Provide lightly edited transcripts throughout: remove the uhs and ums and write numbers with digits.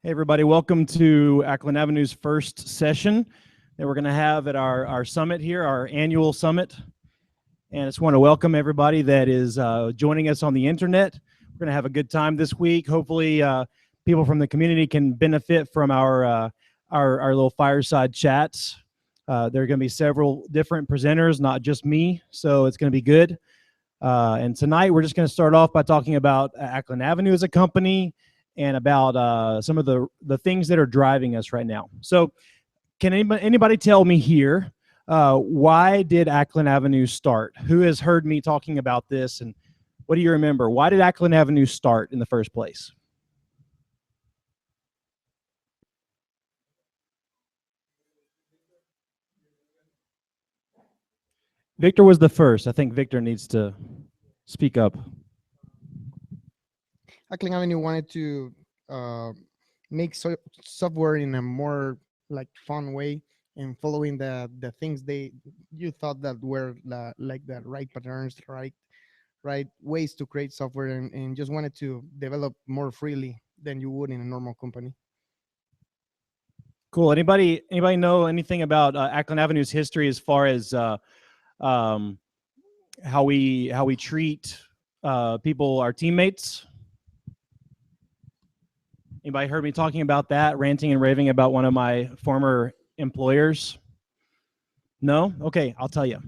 Hey everybody, welcome to Acklen Avenue's first session that we're going to have at our summit here, our annual summit. And I just want to welcome everybody that is joining us on the internet. We're going to have a good time this week. Hopefully people from the community can benefit from our little fireside chats. There are going to be several different presenters, not just me, so it's going to be good. And tonight we're just going to start off by talking about Acklen Avenue as a company, and about some of the things that are driving us right now. So can anybody tell me here, why did Acklen Avenue start? Who has heard me talking about this, and what do you remember? Why did Acklen Avenue start in the first place? Victor was the first. I think Victor needs to speak up. Acklen Avenue wanted to make software in a more fun way and following the things you thought that were the right patterns, right ways to create software, and just wanted to develop more freely than you would in a normal company. Cool. Anybody know anything about Acklen Avenue's history as far as how we treat people, our teammates? Anybody heard me talking about that, ranting and raving about one of my former employers? No? Okay, I'll tell you.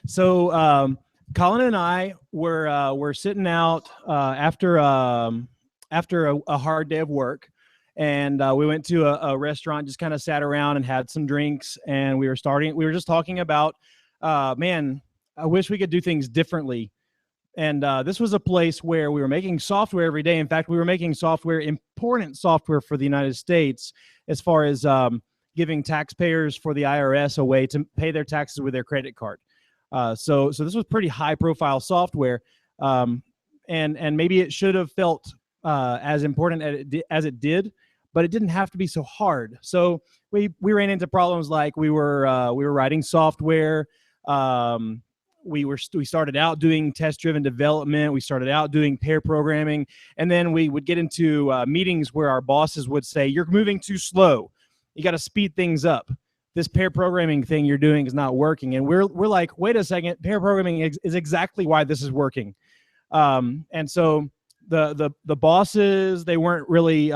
So Colin and I were sitting out after a hard day of work, and we went to a restaurant, just kind of sat around and had some drinks, and we were just talking about, man, I wish we could do things differently. And this was a place where we were making software every day. In fact, we were making software, important software for the United States, as far as giving taxpayers for the IRS a way to pay their taxes with their credit card. So this was pretty high-profile software, and maybe it should have felt as important as it did, but it didn't have to be so hard. So we ran into problems like we were writing software. We started out doing test-driven development. We started out doing pair programming, and then we would get into meetings where our bosses would say, "You're moving too slow. You got to speed things up. This pair programming thing you're doing is not working." And we're like, "Wait a second, pair programming is exactly why this is working." And so the bosses, they weren't really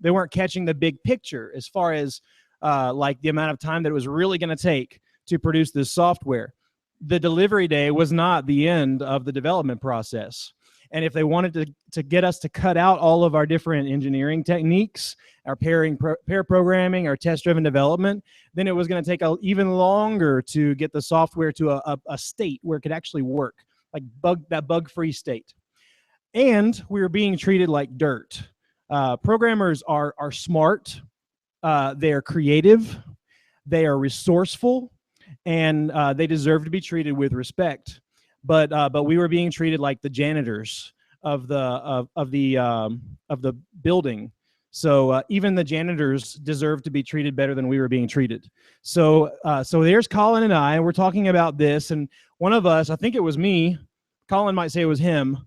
they weren't catching the big picture as far as like the amount of time that it was really going to take to produce this software. The delivery day was not the end of the development process. And if they wanted to get us to cut out all of our different engineering techniques, our pair programming, our test-driven development, then it was going to take even longer to get the software to a state where it could actually work, like bug-free state. And we were being treated like dirt. Programmers are smart, they are creative, they are resourceful, and they deserve to be treated with respect. But we were being treated like the janitors of the building. So even the janitors deserve to be treated better than we were being treated. So there's Colin and I, and we're talking about this. And one of us, I think it was me, Colin might say it was him,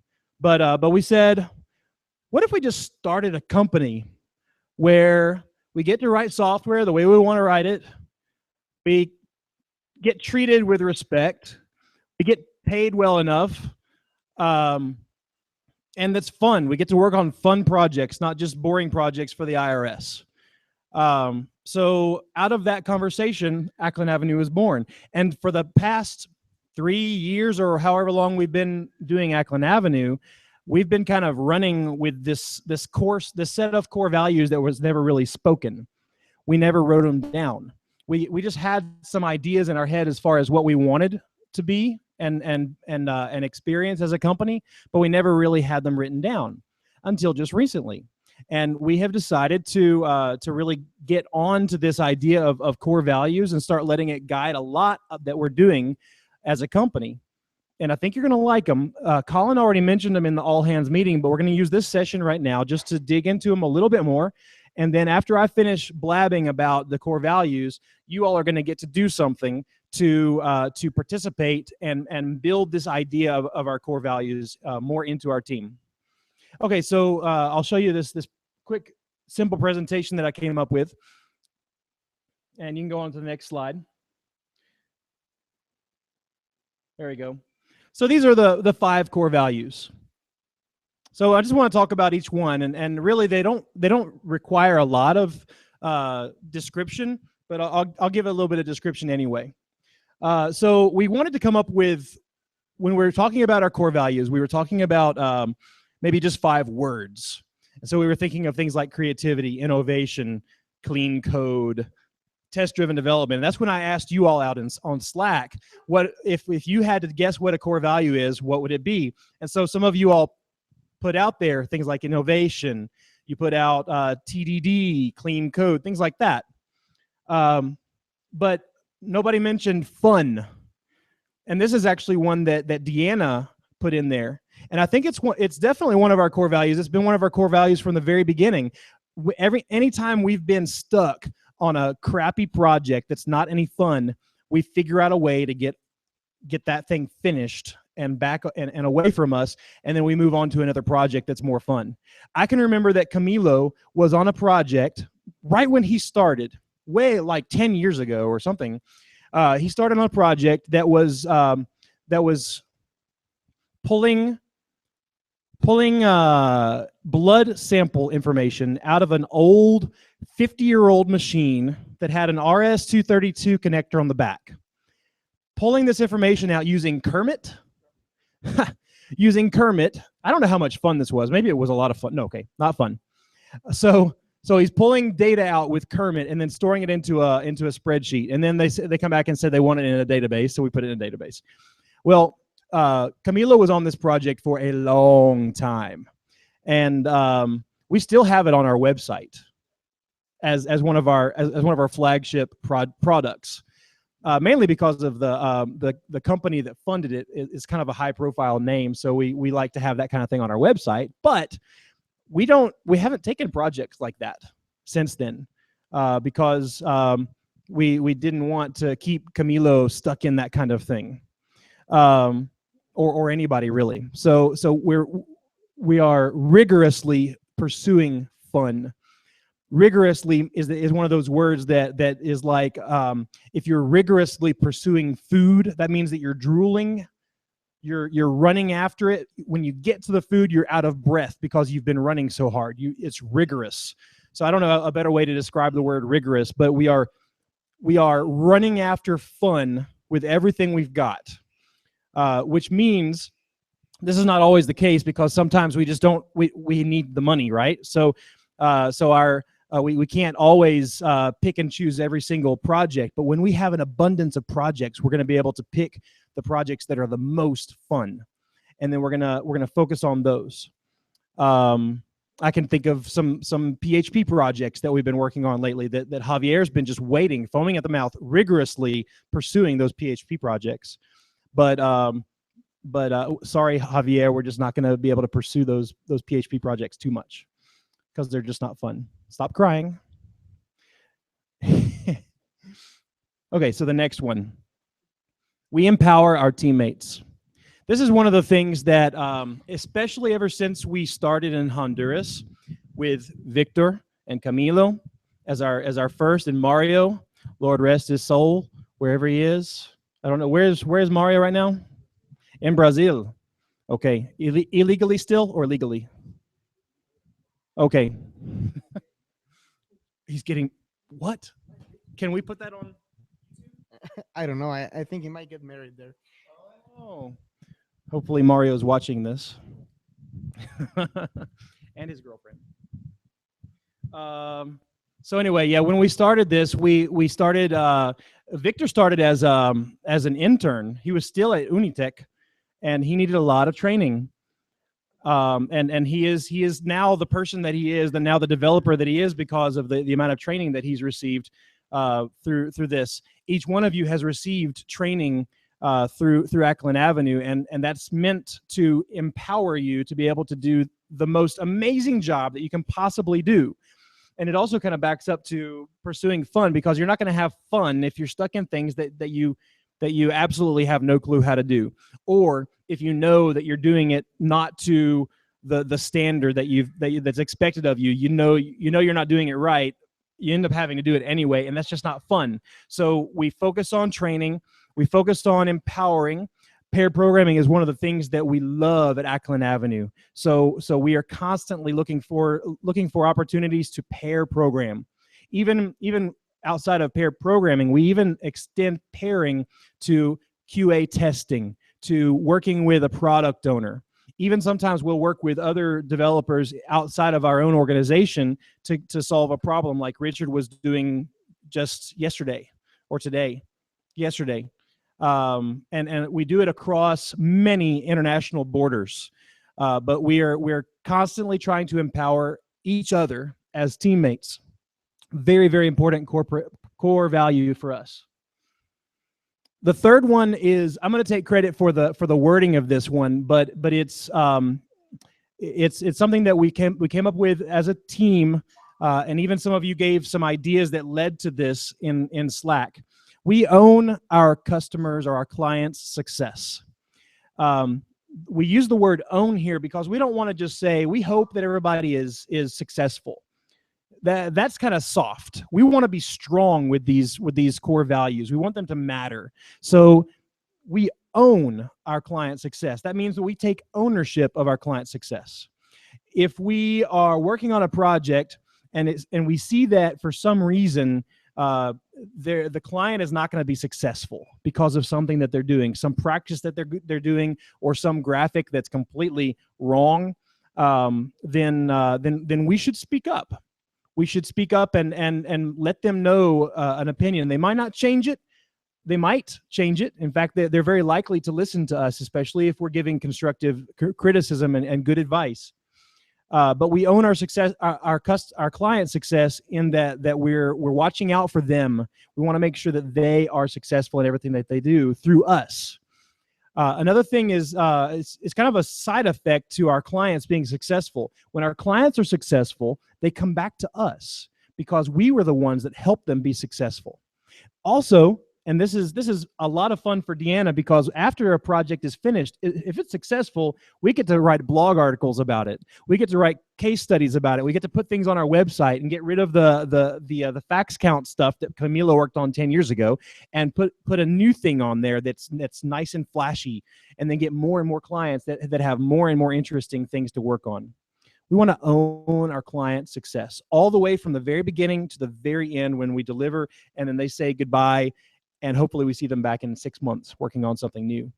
but we said, what if we just started a company where we get to write software the way we want to write it, we get treated with respect, we get paid well enough, and that's fun. We get to work on fun projects, not just boring projects for the IRS. So out of that conversation, Acklen Avenue was born. And for the past 3 years or however long we've been doing Acklen Avenue, we've been kind of running with this set of core values that was never really spoken. We never wrote them down. We just had some ideas in our head as far as what we wanted to be and experience as a company, but we never really had them written down until just recently. And we have decided to really get on to this idea of core values and start letting it guide a lot that we're doing as a company. And I think you're going to like them. Colin already mentioned them in the all hands meeting, but we're going to use this session right now just to dig into them a little bit more. And then after I finish blabbing about the core values, you all are going to get to do something to participate and build this idea of our core values more into our team. Okay, so I'll show you this quick simple presentation that I came up with. And you can go on to the next slide. There we go. So these are the 5 core values. So I just want to talk about each one, and really they don't require a lot of description, but I'll give it a little bit of description anyway. So we wanted to come up with, when we were talking about our core values, we were talking about maybe just 5 words. And so we were thinking of things like creativity, innovation, clean code, test-driven development. And that's when I asked you all out on Slack, what if you had to guess what a core value is, what would it be? And so some of you all put out there things like innovation, you put out TDD, clean code, things like that. But nobody mentioned fun. And this is actually one that Deanna put in there. And I think it's definitely one of our core values. It's been one of our core values from the very beginning. Anytime we've been stuck on a crappy project that's not any fun, we figure out a way to get that thing finished and back and away from us, and then we move on to another project that's more fun. I can remember that Camilo was on a project right when he started, way like 10 years ago or something. He started on a project that was pulling blood sample information out of an old 50-year-old machine that had an RS-232 connector on the back. Pulling this information out using Kermit. Using Kermit. I don't know how much fun this was. Maybe it was a lot of fun. No, okay, not fun. So he's pulling data out with Kermit and then storing it into a spreadsheet. And then they come back and said they want it in a database, so we put it in a database. Well, Camilo was on this project for a long time, and we still have it on our website as one of our flagship products. Mainly because of the company that funded it is kind of a high profile name, so we like to have that kind of thing on our website. But we haven't taken projects like that since then, because we didn't want to keep Camilo stuck in that kind of thing, or anybody really. So we are rigorously pursuing fun. Rigorously is one of those words that is like, if you're rigorously pursuing food, that means that you're drooling, you're running after it. When you get to the food, you're out of breath because you've been running so hard. It's rigorous. So I don't know a better way to describe the word rigorous, but we are running after fun with everything we've got, which means this is not always the case, because sometimes we just don't, we need the money, right? So we can't always pick and choose every single project, but when we have an abundance of projects, we're going to be able to pick the projects that are the most fun, and then we're gonna focus on those. I can think of some PHP projects that we've been working on lately that Javier's been just waiting, foaming at the mouth, rigorously pursuing those PHP projects. But sorry, Javier, we're just not going to be able to pursue those PHP projects too much because they're just not fun. Stop crying. Okay, so the next one. We empower our teammates. This is one of the things that, especially ever since we started in Honduras with Victor and Camilo as our first, and Mario, Lord rest his soul, wherever he is. I don't know, where's Mario right now? In Brazil. Okay, illegally still or legally? Okay. He's getting, what? Can we put that on? I don't know. I think he might get married there. Oh. Hopefully Mario's watching this. And his girlfriend. So anyway, yeah, when we started this, we started, Victor started as an intern. He was still at Unitec, and he needed a lot of training. And he is now the person that he is, now the developer that he is, because of the amount of training that he's received through this. Each one of you has received training through Acklen Avenue, and that's meant to empower you to be able to do the most amazing job that you can possibly do. And it also kind of backs up to pursuing fun, because you're not going to have fun if you're stuck in things that you absolutely have no clue how to do, or if you know that you're doing it not to the standard that's expected of you. You're not doing it right. You end up having to do it anyway, and that's just not fun. So we focus on training. We focused on empowering. Paired programming is one of the things that we love at Acklen Avenue. So we are constantly looking for opportunities to pair program. Even outside of pair programming, we even extend pairing to QA testing, to working with a product owner. Even sometimes we'll work with other developers outside of our own organization to solve a problem, like Richard was doing just yesterday or today. Yesterday. And we do it across many international borders. But we're constantly trying to empower each other as teammates. Very, very important core value for us. The third one is, I'm going to take credit for the wording of this one, but it's something that we came up with as a team, and even some of you gave some ideas that led to this in Slack. We own our customers or our clients' success. We use the word own here because we don't want to just say we hope that everybody is successful. That's kind of soft. We want to be strong with these core values. We want them to matter. So we own our client success. That means that we take ownership of our client success. If we are working on a project and we see that for some reason the client is not going to be successful because of something that they're doing, some practice that they're doing, or some graphic that's completely wrong, then we should speak up. We should speak up and let them know an opinion. They might not change it. They might change it. In fact, they're very likely to listen to us, especially if we're giving constructive criticism and good advice. But we own our success, our client success, in that we're watching out for them. We want to make sure that they are successful in everything that they do through us. Another thing is it's kind of a side effect to our clients being successful. When our clients are successful, they come back to us because we were the ones that helped them be successful. Also, and this is a lot of fun for Deanna, because after a project is finished, if it's successful, we get to write blog articles about it. We get to write case studies about it. We get to put things on our website and get rid of the fax count stuff that Camilo worked on 10 years ago, and put a new thing on there that's nice and flashy, and then get more and more clients that have more and more interesting things to work on. We want to own our client success all the way from the very beginning to the very end when we deliver, and then they say goodbye, and hopefully we see them back in 6 months working on something new.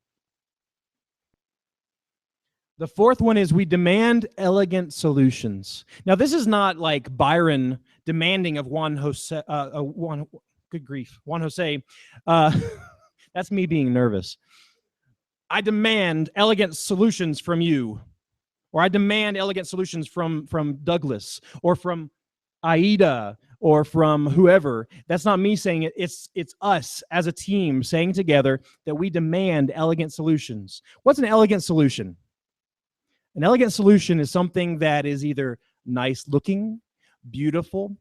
The fourth one is we demand elegant solutions. Now, this is not like Byron demanding of Juan Jose. Good grief, Juan Jose. That's me being nervous. I demand elegant solutions from you. Or I demand elegant solutions from Douglas, or from Aida, or from whoever. That's not me saying it. It's us as a team saying together that we demand elegant solutions. What's an elegant solution? An elegant solution is something that is either nice looking, beautiful,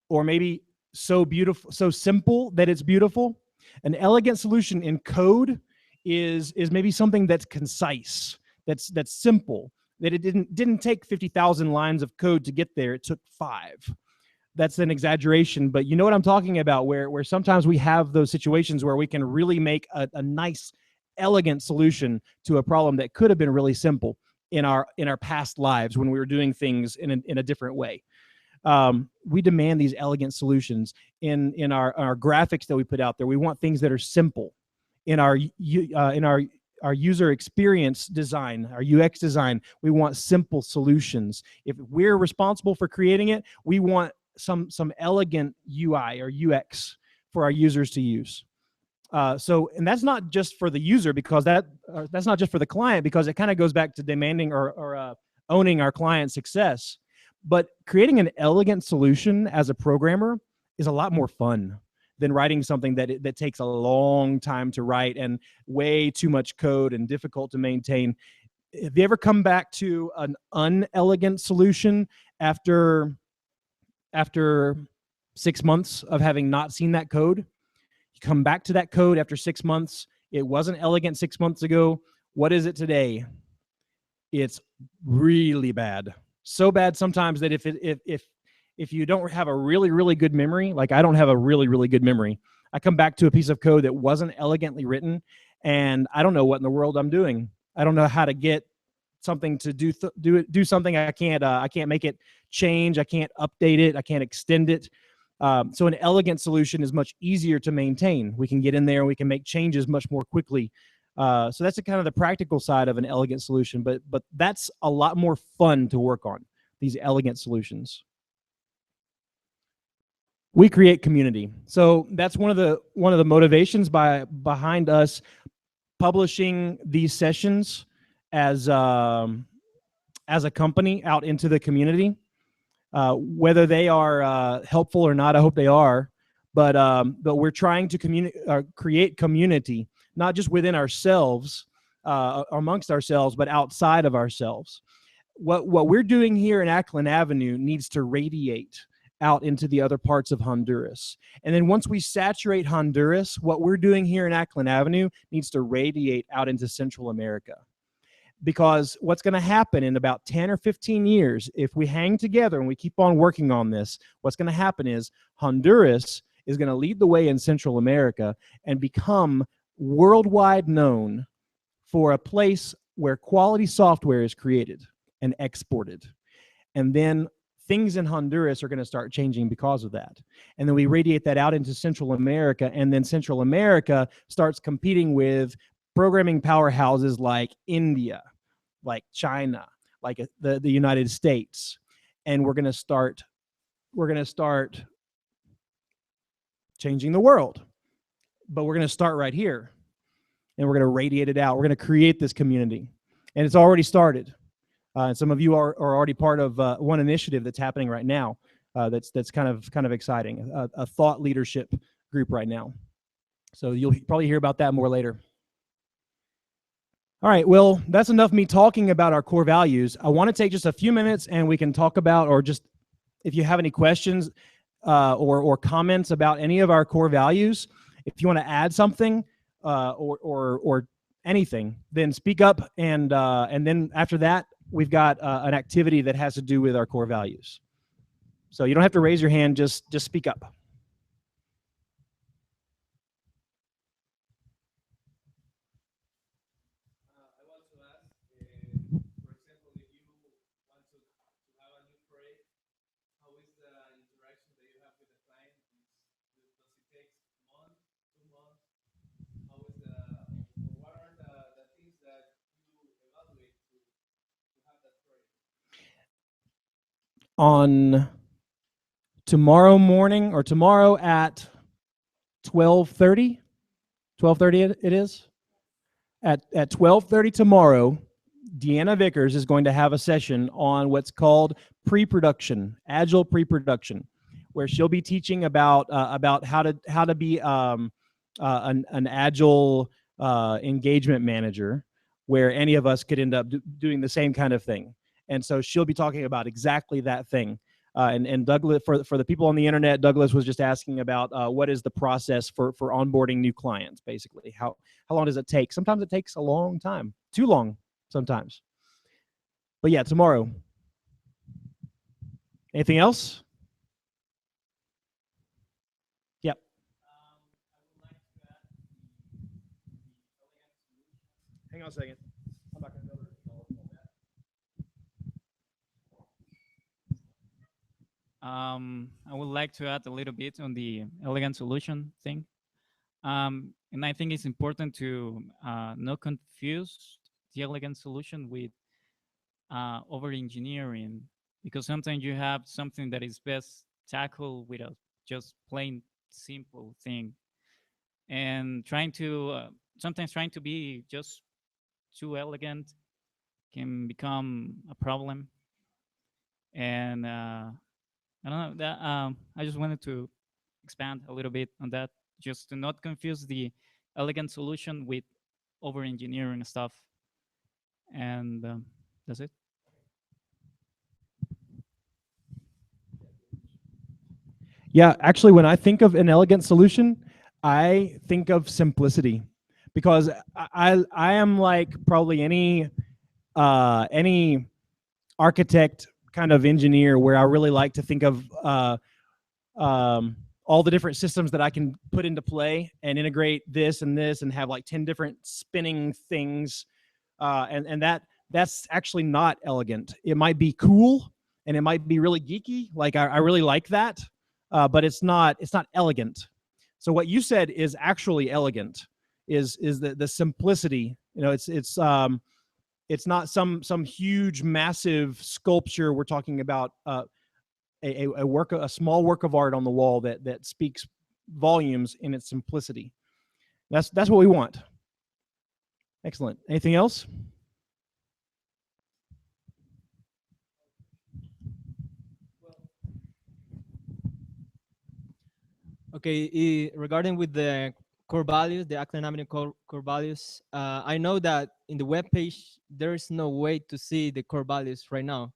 or maybe so beautiful, so simple that it's beautiful. An elegant solution in code is maybe something that's concise, that's simple, that it didn't take 50,000 lines of code to get there. It took 5. That's an exaggeration, but you know what I'm talking about, where sometimes we have those situations where we can really make a nice, elegant solution to a problem that could have been really simple in our past lives when we were doing things in a different way. We demand these elegant solutions in our graphics that we put out there. We want things that are simple. In our user experience design, our UX design, we want simple solutions. If we're responsible for creating it, we want some elegant UI or UX for our users to use. And that's not just for the user, because that's not just for the client, because it kind of goes back to demanding or owning our client success. But creating an elegant solution as a programmer is a lot more fun than writing something that takes a long time to write and way too much code and difficult to maintain. Have you ever come back to an unelegant solution after 6 months of having not seen that code? You come back to that code after 6 months. It wasn't elegant 6 months ago. What is it today? it's really bad. So bad sometimes that if you don't have a really good memory, like I don't have a really good memory, I come back to a piece of code that wasn't elegantly written, and I don't know what in the world I'm doing. I don't know how to get something to do something. I can't make it change. I can't update it. I can't extend it. So an elegant solution is much easier to maintain. We can get in there and we can make changes much more quickly. So that's kind of the practical side of an elegant solution, but that's a lot more fun to work on, these elegant solutions. We create community. So that's one of the motivations behind us publishing these sessions as a company out into the community. Whether they are helpful or not, I hope they are. But we're trying to create community, not just within ourselves, amongst ourselves, but outside of ourselves. What we're doing here in Acklen Avenue needs to radiate out into the other parts of Honduras. And then once we saturate Honduras, what we're doing here in Acklen Avenue needs to radiate out into Central America. Because what's going to happen in about 10 or 15 years, if we hang together and we keep on working on this, what's going to happen is Honduras is going to lead the way in Central America and become worldwide known for a place where quality software is created and exported. And then things in Honduras are going to start changing because of that. And then we radiate that out into Central America, and then Central America starts competing with programming powerhouses like India, like China, like the United States. And we're going to start changing the world. But we're going to start right here, and we're going to radiate it out. We're going to create this community, and it's already started. And some of you are already part of one initiative that's happening right now. That's kind of exciting. A thought leadership group right now. So you'll probably hear about that more later. All right, well, that's enough me talking about our core values. I want to take just a few minutes and we can talk about, or just if you have any questions or comments about any of our core values, if you want to add something or anything, then speak up, and then after that, we've got an activity that has to do with our core values. So you don't have to raise your hand, just speak up. On tomorrow morning, or tomorrow at 12:30 it is, at 12:30 tomorrow, Deanna Vickers is going to have a session on what's called pre-production, agile pre-production, where she'll be teaching about how to be an agile engagement manager, where any of us could end up doing the same kind of thing. And so she'll be talking about exactly that thing. And Douglas, for the people on the internet, Douglas was just asking about what is the process for onboarding new clients, basically. How long does it take? Sometimes it takes a long time, too long sometimes. But yeah, tomorrow. Anything else? Yep. Hang on a second. I'm not going to I would like to add a little bit on the elegant solution thing. And I think it's important to not confuse the elegant solution with over engineering, because sometimes you have something that is best tackled with a just plain simple thing, and sometimes trying to be just too elegant can become a problem. And I don't know that I just wanted to expand a little bit on that, just to not confuse the elegant solution with over engineering stuff. And that's it. Yeah, actually, when I think of an elegant solution, I think of simplicity, because I am like probably any any architect kind of engineer where I really like to think of all the different systems that I can put into play and integrate this and have like 10 different spinning things. And that's actually not elegant. It might be cool and it might be really geeky. Like I really like that, but it's not elegant. So what you said is actually elegant. Is the simplicity? You know, it's not some huge massive sculpture. We're talking about a small work of art on the wall that speaks volumes in its simplicity. That's what we want. Excellent. Anything else? Okay, regarding with the core values, the Acklen Avenue core values, I know that in the web page there is no way to see the core values right now,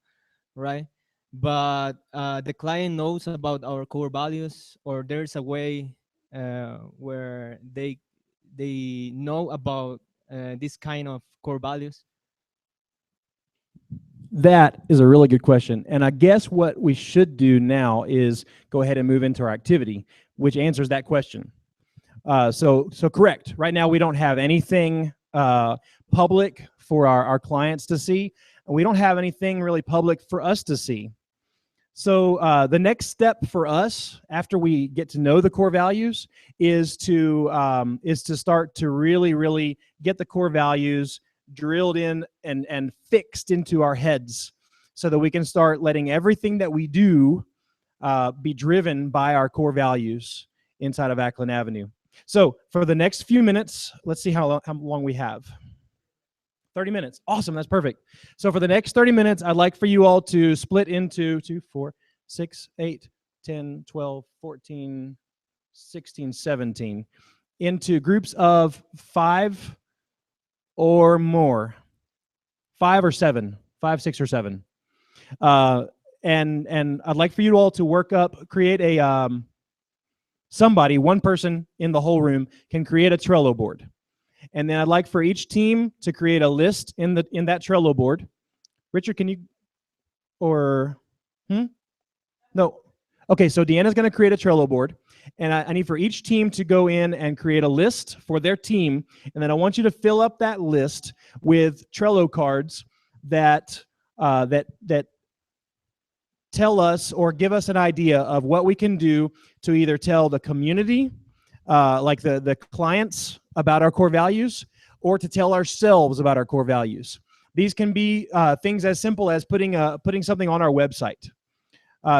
right? But the client knows about our core values, or there's a way where they know about this kind of core values. That is a really good question. And I guess what we should do now is go ahead and move into our activity, which answers that question. So correct. Right now, we don't have anything public for our clients to see. And we don't have anything really public for us to see. So the next step for us after we get to know the core values is to start to really get the core values drilled in and fixed into our heads so that we can start letting everything that we do be driven by our core values inside of Acklen Avenue. So for the next few minutes, let's see how long we have. 30 minutes. Awesome. That's perfect. So for the next 30 minutes, I'd like for you all to split into 2, 4, 6, 8, 10, 12, 14, 16, 17 into groups of 5 or more. 5 or 7. 5, 6, or 7. And I'd like for you all to work up, create a one person in the whole room can create a Trello board. And then I'd like for each team to create a list in that Trello board. Richard, can you, or, No. Okay, so Deanna's going to create a Trello board. And I need for each team to go in and create a list for their team. And then I want you to fill up that list with Trello cards that tell us or give us an idea of what we can do to either tell the community, like the clients, about our core values, or to tell ourselves about our core values. These can be things as simple as putting something on our website.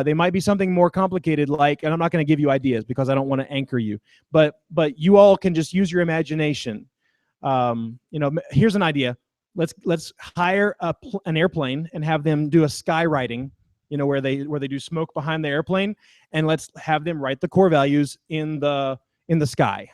They might be something more complicated, like, and I'm not going to give you ideas because I don't want to anchor you, but you all can just use your imagination. Here's an idea. Let's hire an airplane and have them do a skywriting, where they do smoke behind the airplane, and let's have them write the core values in the sky.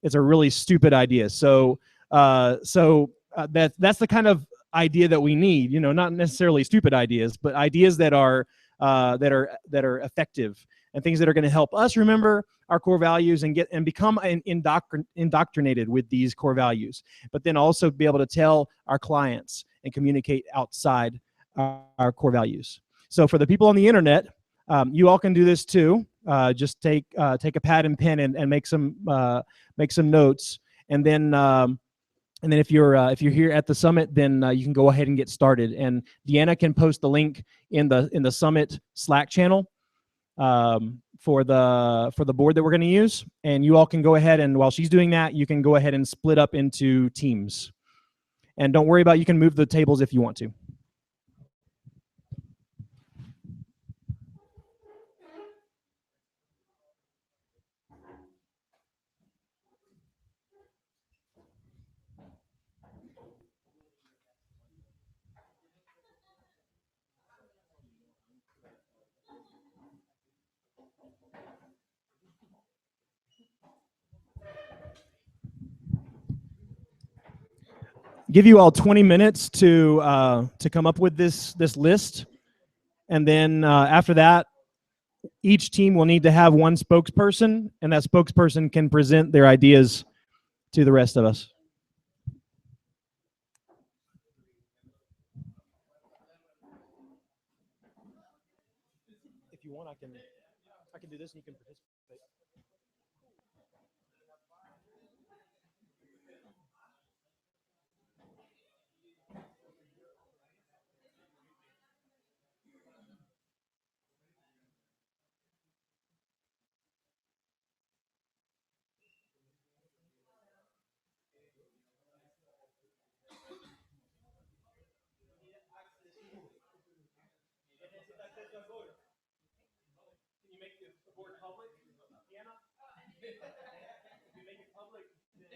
It's a really stupid idea. So that's the kind of idea that we need. Not necessarily stupid ideas, but ideas that are effective and things that are going to help us remember our core values and become indoctrinated with these core values, but then also be able to tell our clients and communicate outside our core values. So for the people on the internet, you all can do this too. Just take a pad and pen and make some notes, and then if you're here at the summit, then you can go ahead and get started. And Deanna can post the link in the summit Slack channel for the board that we're going to use. And you all can go ahead, and while she's doing that, you can go ahead and split up into teams. And don't worry about, you can move the tables if you want to. Give you all 20 minutes to come up with this list, and then after that, each team will need to have one spokesperson, and that spokesperson can present their ideas to the rest of us. if you want, I can do this and you can participate. Can you make the board public, Deanna? If you make it public, then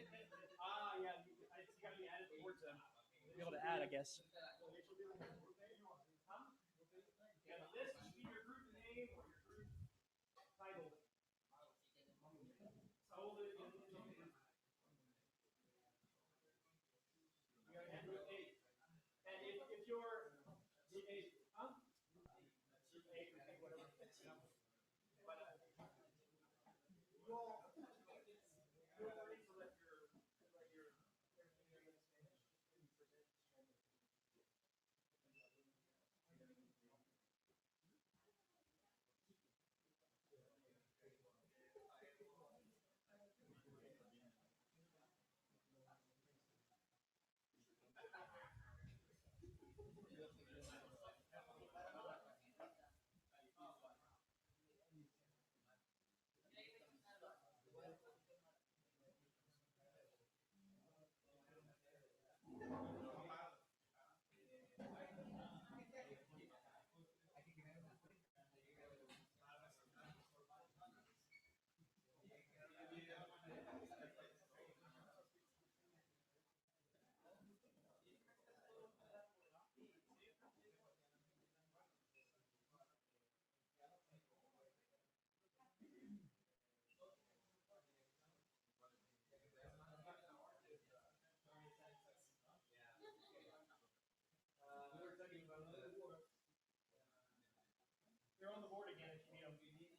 yeah, it's got to be added to the board to be able to add, I guess. Huh? Yeah, the list should be your group name or your group title. So hold it in. And if you're group A, huh? Group A, group B, whatever. But you all feel free to let your They're on the board again if you need them.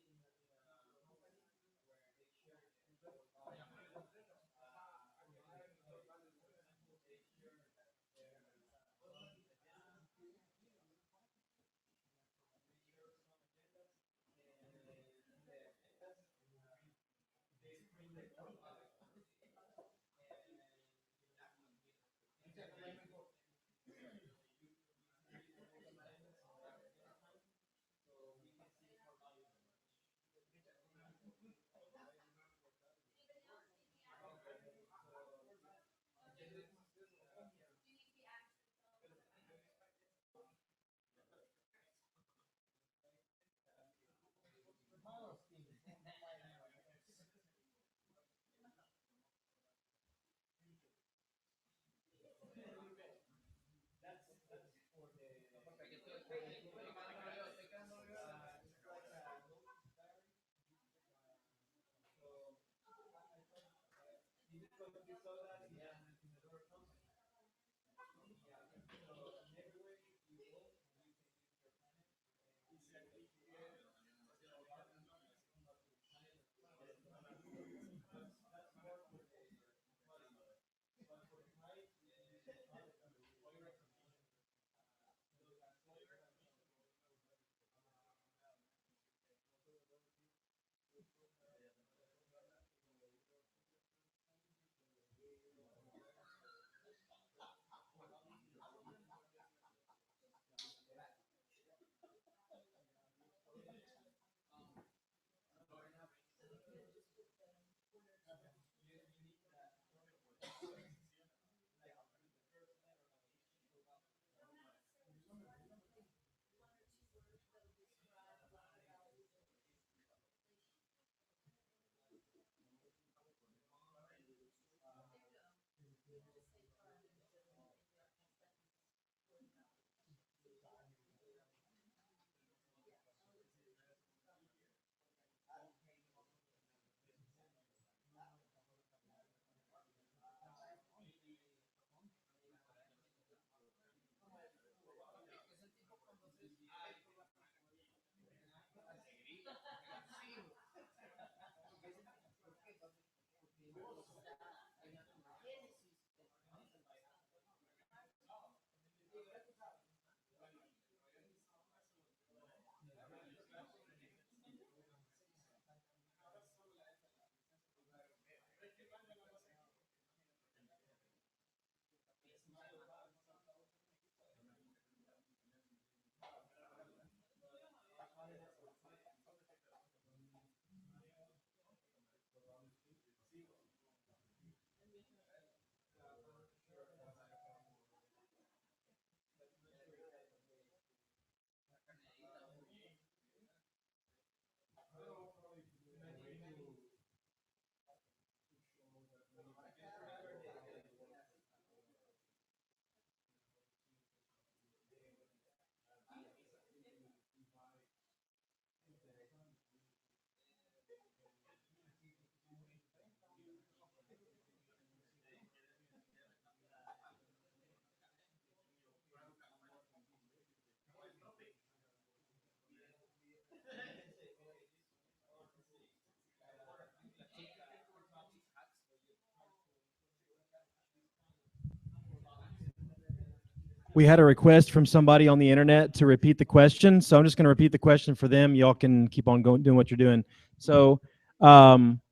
We had a request from somebody on the internet to repeat the question, so I'm just going to repeat the question for them. Y'all can keep on going, doing what you're doing. So, the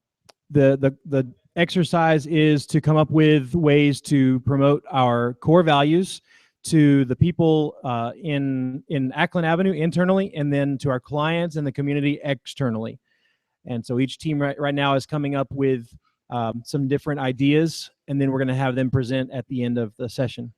exercise is to come up with ways to promote our core values to the people in Acklen Avenue internally, and then to our clients and the community externally. And so each team right now is coming up with some different ideas, and then we're going to have them present at the end of the session.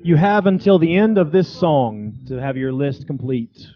You have until the end of this song to have your list complete.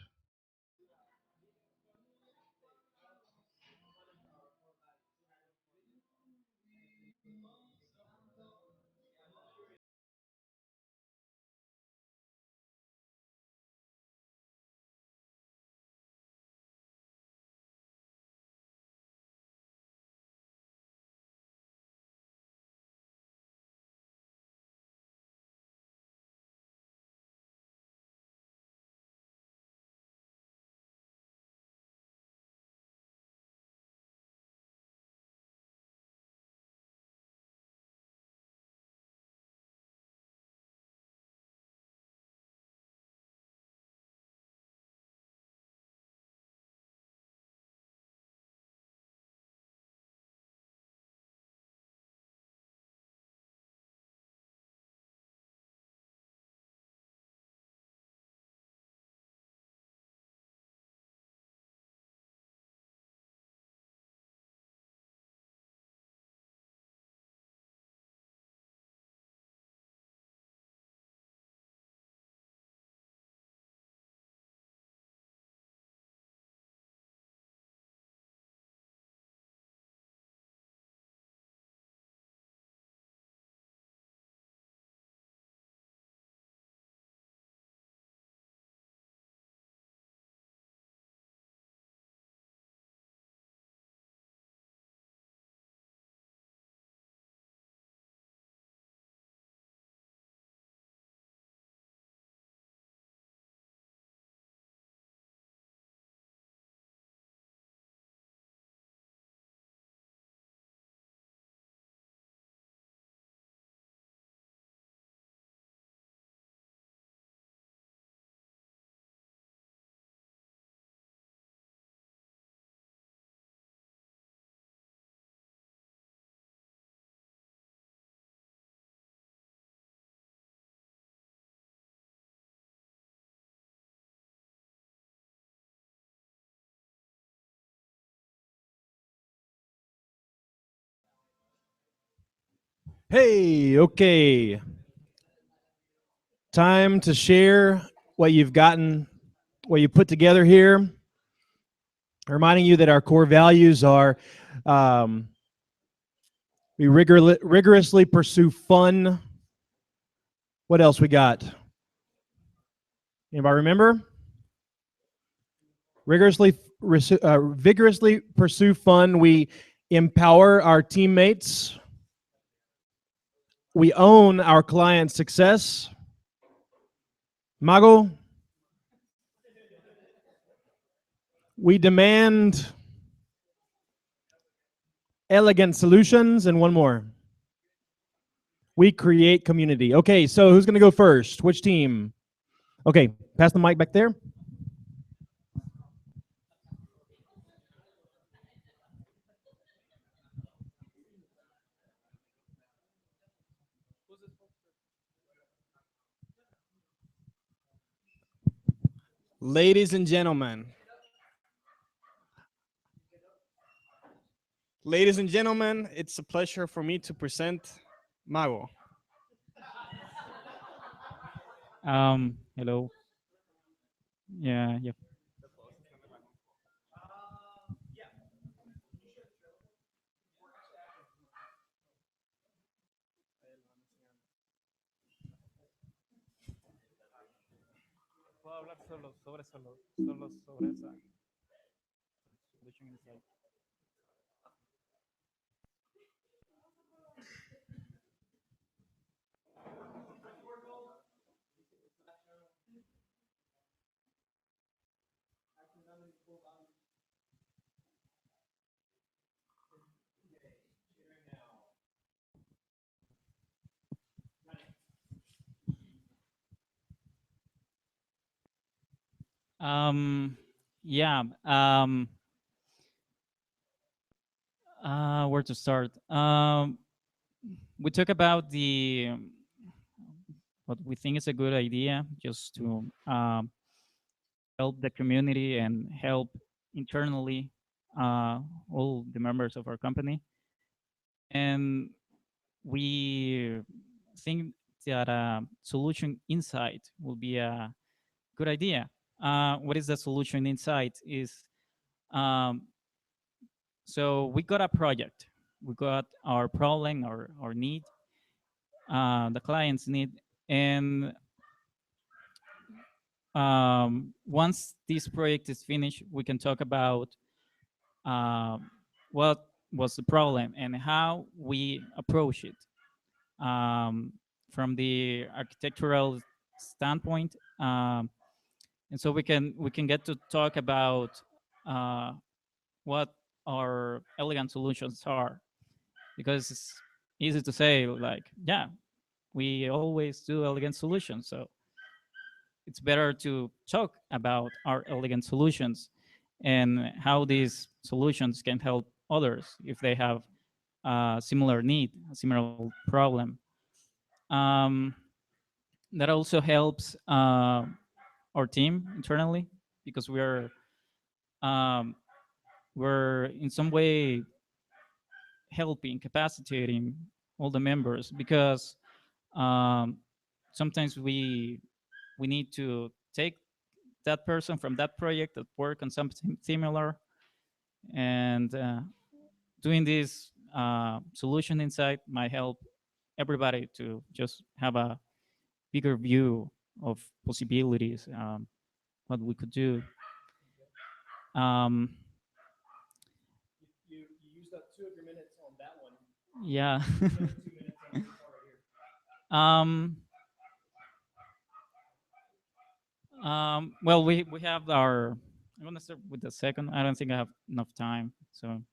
Hey, okay. Time to share what you've gotten, what you put together here, reminding you that our core values are um, we rigorously pursue fun. What else we got? Anybody remember? Vigorously pursue fun. We empower our teammates. We own our client's success. Mago, we demand elegant solutions. And one more. We create community. Okay, so who's going to go first? Which team? Okay, pass the mic back there. Ladies and gentlemen, it's a pleasure for me to present Mago. Hello. Yeah, yeah. Puedo hablar solo sobre esa solution inside. Um, yeah. Where to start? We talk about the what we think is a good idea, just to help the community and help internally all the members of our company. And we think that a solution insight will be a good idea. What is the solution insight? Is um, so we got a project, we got our problem, our need, the client's need, and once this project is finished, we can talk about um, what was the problem and how we approach it from the architectural standpoint, and so we can get to talk about uh, what our elegant solutions are, because it's easy to say like, yeah, we always do elegant solutions, so it's better to talk about our elegant solutions and how these solutions can help others if they have a similar need, a similar problem. Um, that also helps our team internally, because um, we're in some way helping, capacitating all the members, because um, sometimes we need to take that person from that project that work on something similar, and doing this solution insight might help everybody to just have a bigger view of possibilities, what we could do. um, You used up 2 of your minutes on that one. yeah. You have 2 minutes on this part right here. um, well, we have our. I'm gonna start with the second. I don't think I have enough time. So,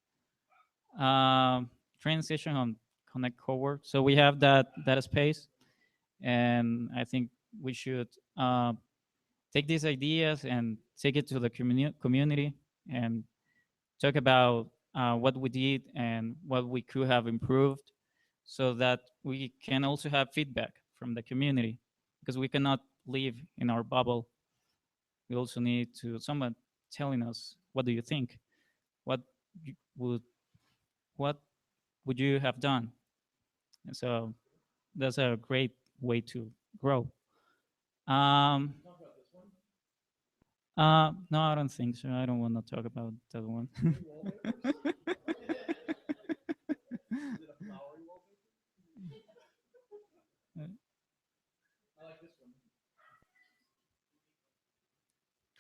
transition on Connect Cowork. So we have that data space, and I think we should take these ideas and take it to the community and talk about what we did and what we could have improved, so that we can also have feedback from the community, because we cannot live in our bubble. We also need to someone telling us, what do you think, what you would what would you have done. And so that's a great way to grow. um, No, I don't think so. I don't want to talk about that one.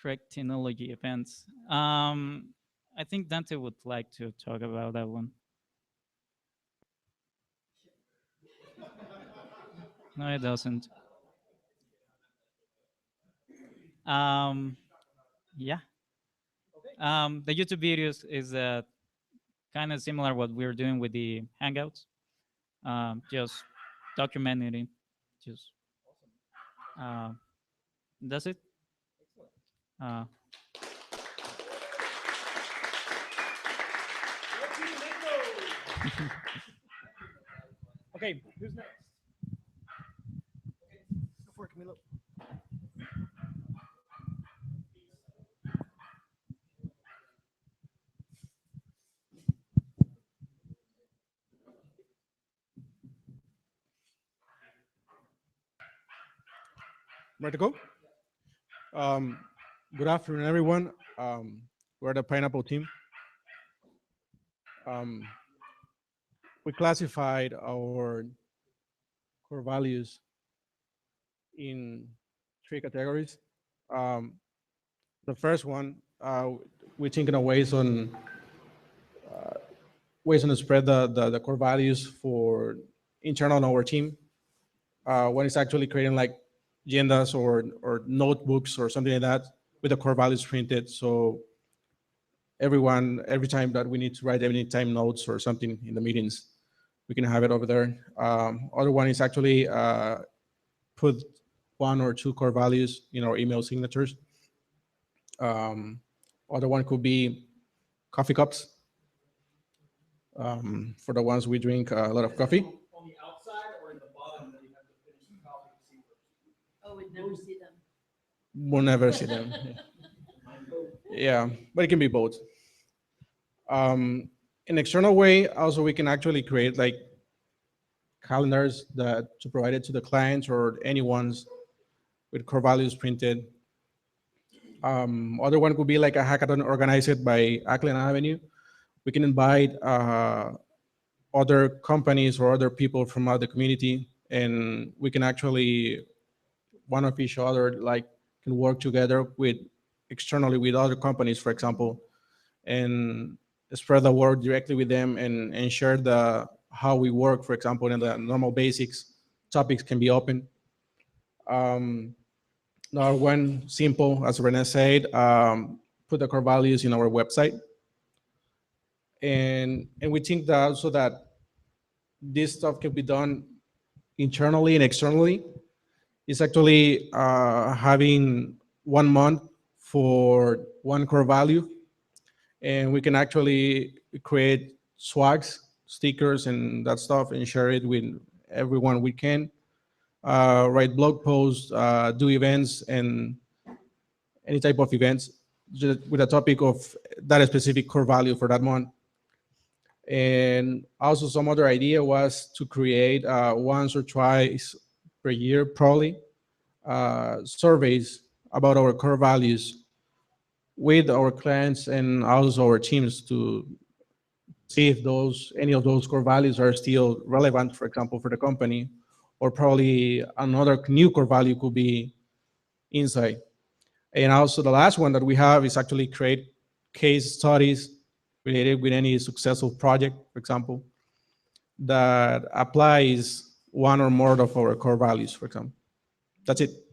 Correct technology events. I think Dante would like to talk about that one. No, it doesn't. Um, yeah. The YouTube videos is kind of similar what we're doing with the Hangouts. Just documenting it. Just uh, that's it. Uh, Okay, who's next? Go for it, Camilo. Ready to go? Um, Good afternoon, everyone. We're the Pineapple team. Um, we classified our core values in three categories. Um, the first one, we're thinking of ways on to spread the core values for internal on our team. When it's actually creating like agendas or notebooks or something like that with the core values printed. So everyone, every time that we need to write any time notes or something in the meetings, we can have it over there. Other one is actually put one or two core values in our email signatures. Um, Other one could be coffee cups for the ones we drink a lot of coffee. On the outside or in the bottom that you have to finish the coffee to see first? Oh, we'd never see them. We'll never see them. Yeah, but it can be both. In external way, also we can actually create like calendars that to provide it to the clients or anyone's with core values printed. Other one could be like a hackathon organized by Acklen Avenue. We can invite other companies or other people from other community, and we can actually one of each other like can work together with externally with other companies, for example, and spread the word directly with them and share the how we work, for example, in the normal basics topics can be open. Now, one simple, as Rene said, put the core values in our website, and we think that also that this stuff can be done internally and externally. It's actually having 1 month for one core value, and we can actually create swags, stickers, and that stuff, and share it with everyone we can. Write blog posts, do events, and any type of events just with a topic of that specific core value for that month. And also some other idea was to create once or twice per year, probably, surveys about our core values with our clients and also our teams to see if those any of those core values are still relevant, for example, for the company, or probably another new core value could be insight. And also the last one that we have is actually create case studies related with any successful project, for example, that applies one or more of our core values, for example. That's it.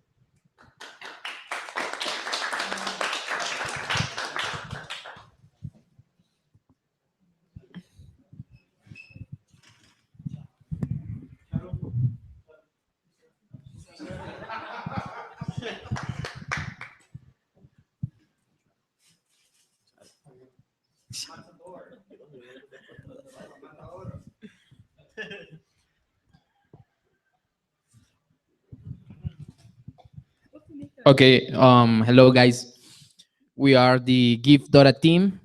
Okay, hello guys. We are the Give Dora team,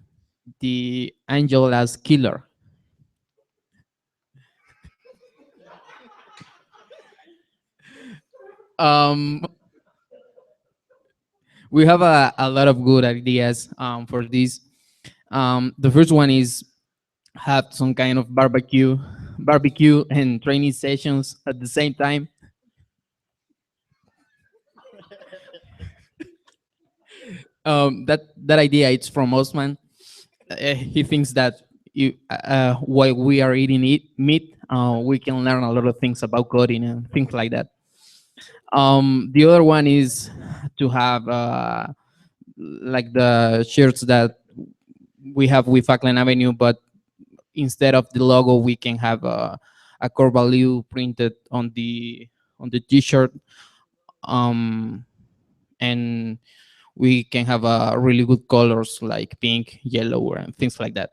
the Angela's Killer. Um, we have a lot of good ideas for this. The first one is have some kind of barbecue and training sessions at the same time. That idea it's from Osman. He thinks that while we are eating meat, we can learn a lot of things about coding and things like that. The other one is to have like the shirts that we have with Acklen Avenue, but instead of the logo, we can have a core value printed on the T-shirt, and we can have really good colors like pink, yellow, and things like that.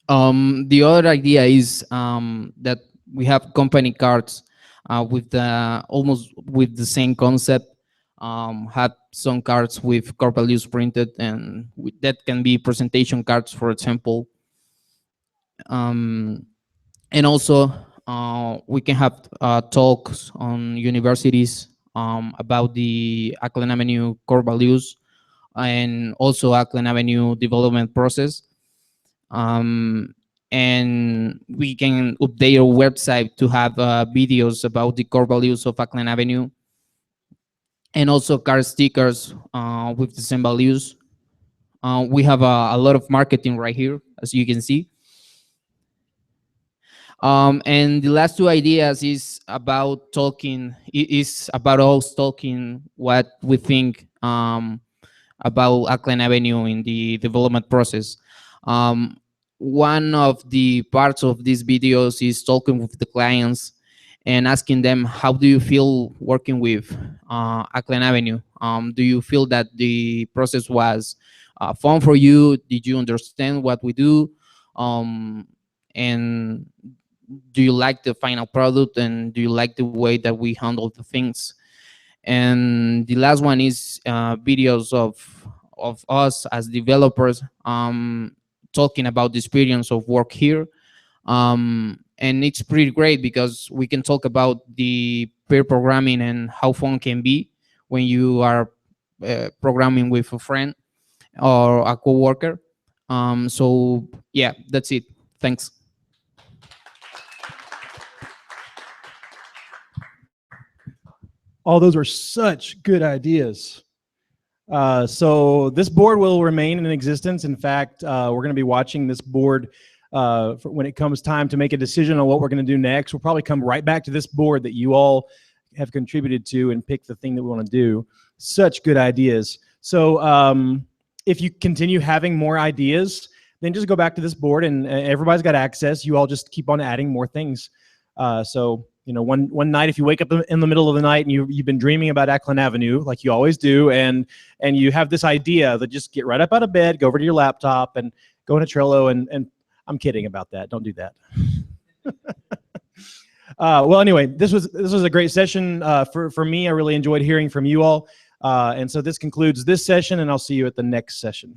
The other idea is that we have company cards with the almost with the same concept. Have some cards with core values printed, and that can be presentation cards, for example. Um, and also, we can have talks on universities about the Acklen Avenue core values and also Acklen Avenue development process. And we can update our website to have videos about the core values of Acklen Avenue, and also car stickers with the same values. We have a lot of marketing right here, as you can see. And the last two ideas is about is about us talking what we think about Acklen Avenue in the development process. Um, One of the parts of these videos is talking with the clients and asking them, how do you feel working with Acklen Avenue? Do you feel that the process was fun for you? Did you understand what we do? And do you like the final product? And do you like the way that we handle the things? And the last one is videos of us as developers talking about the experience of work here. And it's pretty great because we can talk about the pair programming and how fun can be when you are programming with a friend or a coworker. So yeah, that's it. Thanks. All those were such good ideas. So this board will remain in existence. In fact, we're going to be watching this board when it comes time to make a decision on what we're going to do next. We'll probably come right back to this board that you all have contributed to and pick the thing that we want to do. Such good ideas. So if you continue having more ideas, then just go back to this board, and everybody's got access. You all just keep on adding more things. So you know, one night, if you wake up in the middle of the night and you've been dreaming about Acklen Avenue, like you always do, and you have this idea, that just get right up out of bed, go over to your laptop, and go into Trello. And I'm kidding about that. Don't do that. Well, anyway, this was a great session for me. I really enjoyed hearing from you all, and so this concludes this session, and I'll see you at the next session.